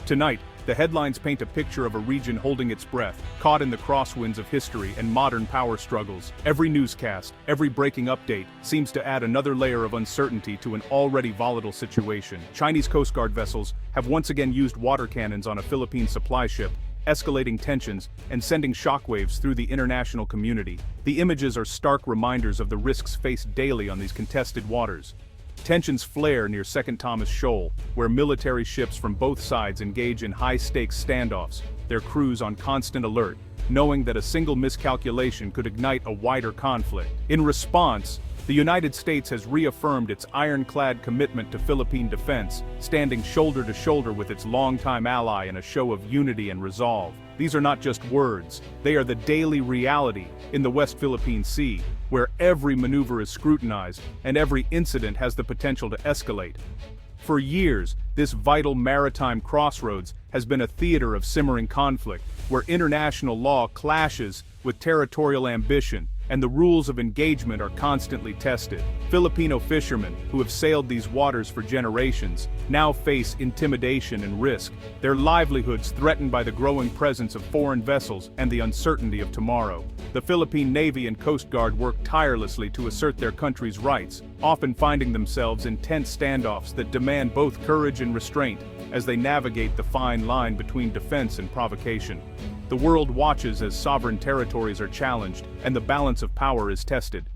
Tonight, the headlines paint a picture of a region holding its breath, caught in the crosswinds of history and modern power struggles. Every newscast, every breaking update, seems to add another layer of uncertainty to an already volatile situation. Chinese Coast Guard vessels have once again used water cannons on a Philippine supply ship, escalating tensions and sending shockwaves through the international community. The images are stark reminders of the risks faced daily on these contested waters. Tensions flare near Second Thomas Shoal, where military ships from both sides engage in high-stakes standoffs, their crews on constant alert, knowing that a single miscalculation could ignite a wider conflict. In response, the United States has reaffirmed its ironclad commitment to Philippine defense, standing shoulder to shoulder with its longtime ally in a show of unity and resolve. These are not just words, they are the daily reality in the West Philippine Sea, where every maneuver is scrutinized and every incident has the potential to escalate. For years, this vital maritime crossroads has been a theater of simmering conflict, where international law clashes with territorial ambition, and the rules of engagement are constantly tested. Filipino fishermen, who have sailed these waters for generations, now face intimidation and risk, their livelihoods threatened by the growing presence of foreign vessels and the uncertainty of tomorrow. The Philippine Navy and Coast Guard work tirelessly to assert their country's rights, often finding themselves in tense standoffs that demand both courage and restraint as they navigate the fine line between defense and provocation. The world watches as sovereign territories are challenged and the balance of power is tested.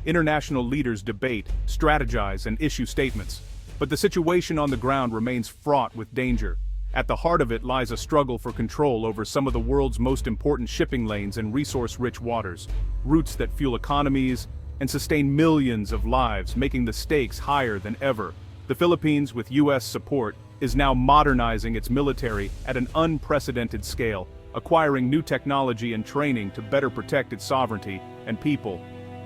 International leaders debate, strategize, and issue statements. But the situation on the ground remains fraught with danger. At the heart of it lies a struggle for control over some of the world's most important shipping lanes and resource-rich waters, routes that fuel economies and sustain millions of lives, making the stakes higher than ever. The Philippines, with U.S. support, is now modernizing its military at an unprecedented scale, acquiring new technology and training to better protect its sovereignty and people.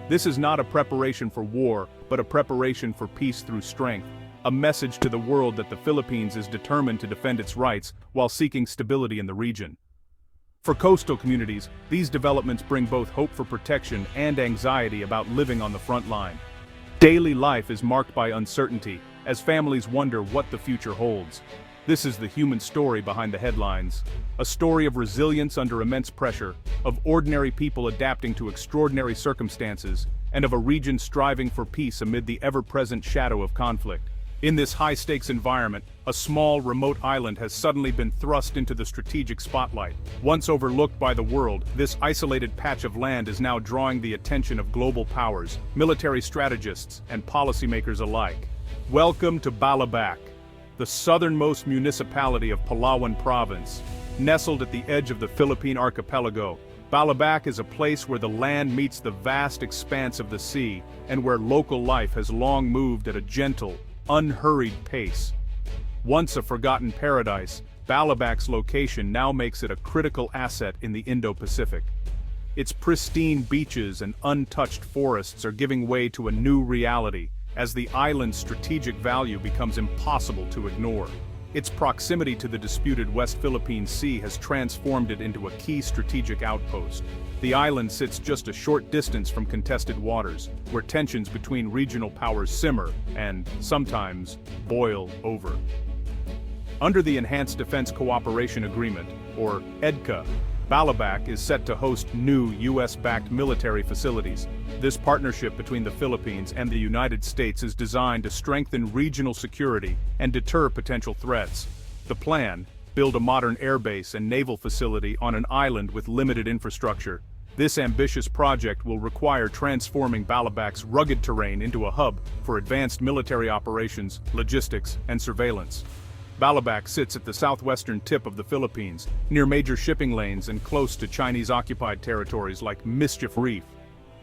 This is not a preparation for war, but a preparation for peace through strength, a message to the world that the Philippines is determined to defend its rights while seeking stability in the region. For coastal communities, these developments bring both hope for protection and anxiety about living on the front line. Daily life is marked by uncertainty, as families wonder what the future holds. This is the human story behind the headlines, a story of resilience under immense pressure, of ordinary people adapting to extraordinary circumstances, and of a region striving for peace amid the ever-present shadow of conflict. In this high-stakes environment, a small, remote island has suddenly been thrust into the strategic spotlight. Once overlooked by the world, this isolated patch of land is now drawing the attention of global powers, military strategists, and policymakers alike. Welcome to Balabac, the southernmost municipality of Palawan Province. Nestled at the edge of the Philippine archipelago, Balabac is a place where the land meets the vast expanse of the sea, and where local life has long moved at a gentle, unhurried pace. Once a forgotten paradise, Balabac's location now makes it a critical asset in the Indo-Pacific. Its pristine beaches and untouched forests are giving way to a new reality, as the island's strategic value becomes impossible to ignore. Its proximity to the disputed West Philippine Sea has transformed it into a key strategic outpost. The island sits just a short distance from contested waters, where tensions between regional powers simmer and, sometimes, boil over. Under the Enhanced Defense Cooperation Agreement, or EDCA, Balabac is set to host new U.S.-backed military facilities. This partnership between the Philippines and the United States is designed to strengthen regional security and deter potential threats. The plan: build a modern airbase and naval facility on an island with limited infrastructure. This ambitious project will require transforming Balabac's rugged terrain into a hub for advanced military operations, logistics, and surveillance. Balabac sits at the southwestern tip of the Philippines, near major shipping lanes and close to Chinese-occupied territories like Mischief Reef.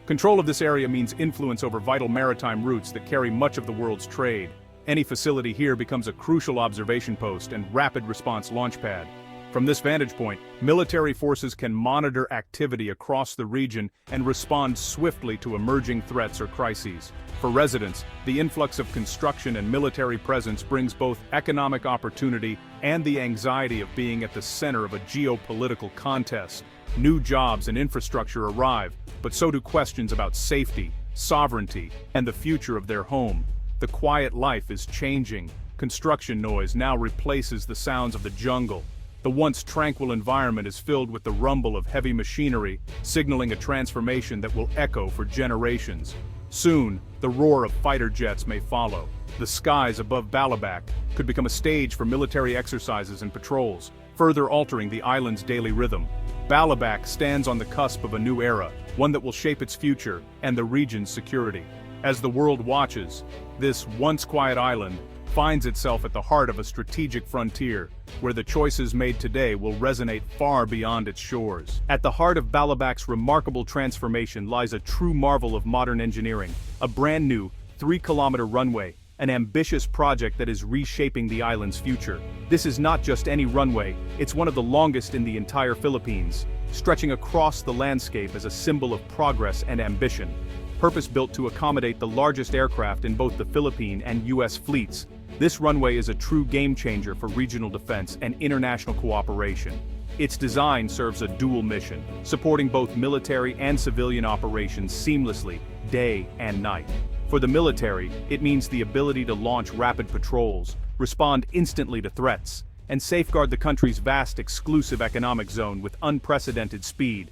Control of this area means influence over vital maritime routes that carry much of the world's trade. Any facility here becomes a crucial observation post and rapid response launchpad. From this vantage point, military forces can monitor activity across the region and respond swiftly to emerging threats or crises. For residents, the influx of construction and military presence brings both economic opportunity and the anxiety of being at the center of a geopolitical contest. New jobs and infrastructure arrive, but so do questions about safety, sovereignty, and the future of their home. The quiet life is changing. construction noise now replaces the sounds of the jungle. The once tranquil environment is filled with the rumble of heavy machinery, signaling a transformation that will echo for generations. Soon, the roar of fighter jets may follow. The skies above Balabac could become a stage for military exercises and patrols, further altering the island's daily rhythm. Balabac stands on the cusp of a new era, one that will shape its future and the region's security. As the world watches, this once quiet island finds itself at the heart of a strategic frontier, where the choices made today will resonate far beyond its shores. At the heart of Balabac's remarkable transformation lies a true marvel of modern engineering, a brand new 3-kilometer runway, an ambitious project that is reshaping the island's future. This is not just any runway, it's one of the longest in the entire Philippines, stretching across the landscape as a symbol of progress and ambition. Purpose-built to accommodate the largest aircraft in both the Philippine and U.S. fleets, this runway is a true game-changer for regional defense and international cooperation. Its design serves a dual mission, supporting both military and civilian operations seamlessly, day and night. For the military, it means the ability to launch rapid patrols, respond instantly to threats, and safeguard the country's vast exclusive economic zone with unprecedented speed.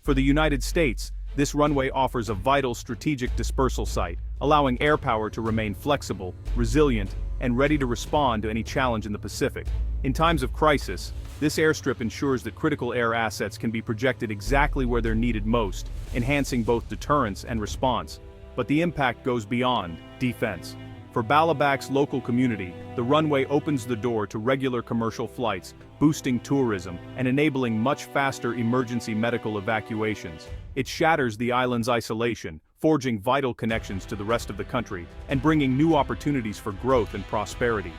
For the United States, this runway offers a vital strategic dispersal site, allowing air power to remain flexible, resilient, and ready to respond to any challenge in the Pacific. In times of crisis, this airstrip ensures that critical air assets can be projected exactly where they're needed most, enhancing both deterrence and response. But the impact goes beyond defense. For Balabac's local community, the runway opens the door to regular commercial flights, boosting tourism and enabling much faster emergency medical evacuations. It shatters the island's isolation, forging vital connections to the rest of the country and bringing new opportunities for growth and prosperity.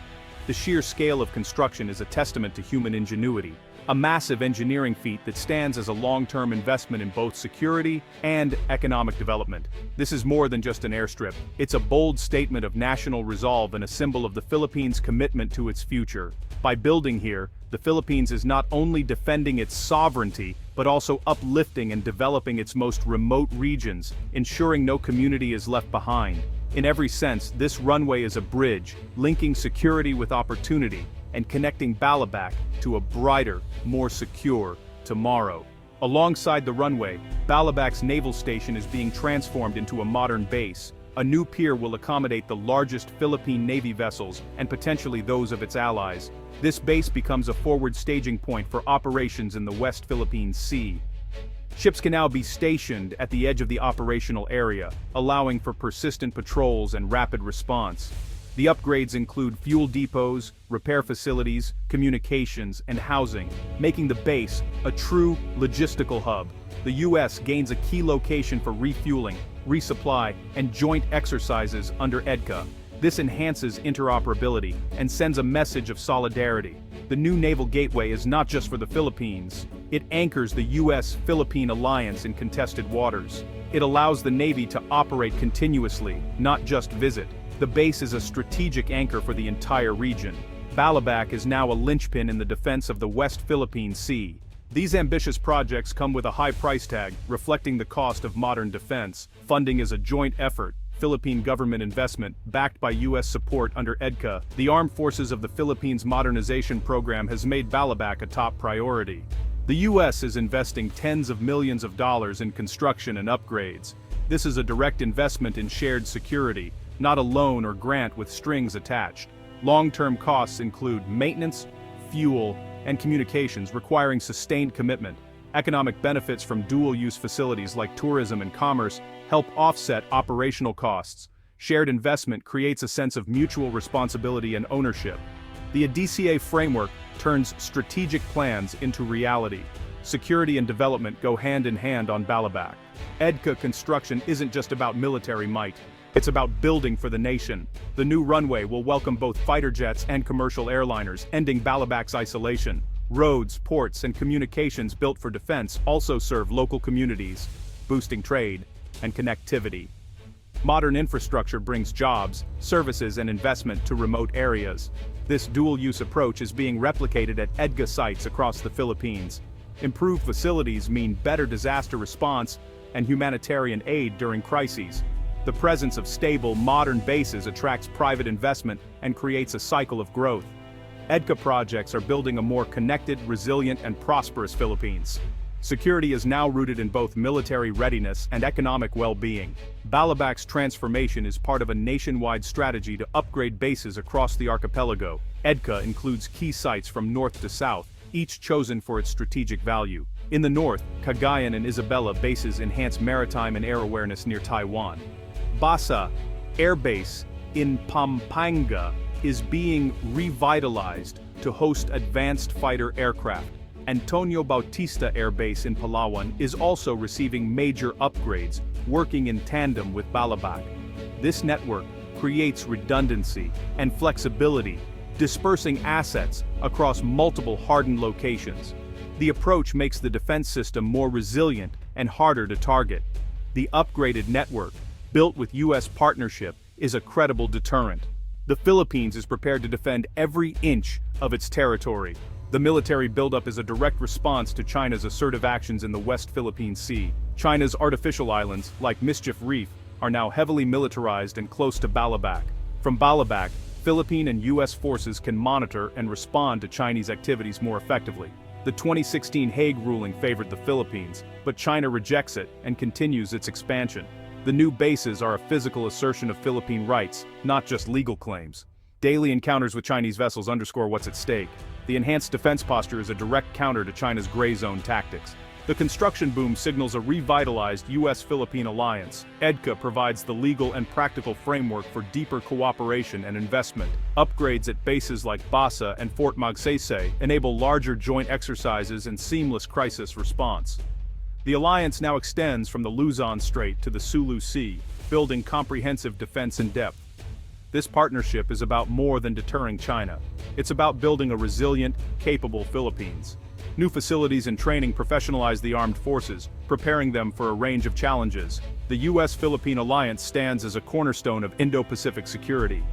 The sheer scale of construction is a testament to human ingenuity, a massive engineering feat that stands as a long-term investment in both security and economic development. This is more than just an airstrip. It's a bold statement of national resolve and a symbol of the Philippines' commitment to its future. By building here, the Philippines is not only defending its sovereignty, but also uplifting and developing its most remote regions, ensuring no community is left behind. In every sense, this runway is a bridge, linking security with opportunity, and connecting Balabac to a brighter, more secure tomorrow. Alongside the runway, Balabac's naval station is being transformed into a modern base. A new pier will accommodate the largest Philippine Navy vessels and potentially those of its allies. This base becomes a forward staging point for operations in the West Philippine Sea. Ships can now be stationed at the edge of the operational area, allowing for persistent patrols and rapid response. The upgrades include fuel depots, repair facilities, communications, and housing, making the base a true logistical hub. The U.S. gains a key location for refueling, resupply, and joint exercises under EDCA. This enhances interoperability and sends a message of solidarity. The new naval gateway is not just for the Philippines. It anchors the U.S.-Philippine alliance in contested waters. It allows the Navy to operate continuously, not just visit. The base is a strategic anchor for the entire region. Balabac is now a linchpin in the defense of the West Philippine Sea. These ambitious projects come with a high price tag, reflecting the cost of modern defense. Funding is a joint effort. Philippine government investment, backed by U.S. support under EDCA, the Armed Forces of the Philippines Modernization Program has made Balabac a top priority. The U.S. is investing tens of millions of dollars in construction and upgrades. This is a direct investment in shared security, not a loan or grant with strings attached. Long-term costs include maintenance, fuel, and communications requiring sustained commitment. Economic benefits from dual-use facilities like tourism and commerce help offset operational costs. Shared investment creates a sense of mutual responsibility and ownership. The DCA framework turns strategic plans into reality. Security and development go hand in hand on Balabac. EDCA construction isn't just about military might. It's about building for the nation. The new runway will welcome both fighter jets and commercial airliners, ending Balabac's isolation. Roads, ports, and communications built for defense also serve local communities, boosting trade and connectivity. Modern infrastructure brings jobs, services, and investment to remote areas. This dual-use approach is being replicated at EDCA sites across the Philippines. Improved facilities mean better disaster response and humanitarian aid during crises. The presence of stable, modern bases attracts private investment and creates a cycle of growth. EDCA projects are building a more connected, resilient, and prosperous Philippines. Security is now rooted in both military readiness and economic well-being. Balabac's transformation is part of a nationwide strategy to upgrade bases across the archipelago. EDCA includes key sites from north to south, each chosen for its strategic value. In the north, Cagayan and Isabela bases enhance maritime and air awareness near Taiwan. Basa Air Base in Pampanga is being revitalized to host advanced fighter aircraft. Antonio Bautista Air Base in Palawan is also receiving major upgrades, working in tandem with Balabac. This network creates redundancy and flexibility, dispersing assets across multiple hardened locations. The approach makes the defense system more resilient and harder to target. The upgraded network, built with U.S. partnership, is a credible deterrent. The Philippines is prepared to defend every inch of its territory. The military buildup is a direct response to China's assertive actions in the West Philippine Sea. China's artificial islands, like Mischief Reef, are now heavily militarized and close to Balabac. From Balabac, Philippine and U.S. forces can monitor and respond to Chinese activities more effectively. The 2016 Hague ruling favored the Philippines, but China rejects it and continues its expansion. The new bases are a physical assertion of Philippine rights, not just legal claims. Daily encounters with Chinese vessels underscore what's at stake. The enhanced defense posture is a direct counter to China's gray zone tactics. The construction boom signals a revitalized U.S.-Philippine alliance. EDCA provides the legal and practical framework for deeper cooperation and investment. Upgrades at bases like Basa and Fort Magsaysay enable larger joint exercises and seamless crisis response. The alliance now extends from the Luzon Strait to the Sulu Sea, building comprehensive defense in depth. This partnership is about more than deterring China. It's about building a resilient, capable Philippines. New facilities and training professionalize the armed forces, preparing them for a range of challenges. The U.S.-Philippine alliance stands as a cornerstone of Indo-Pacific security.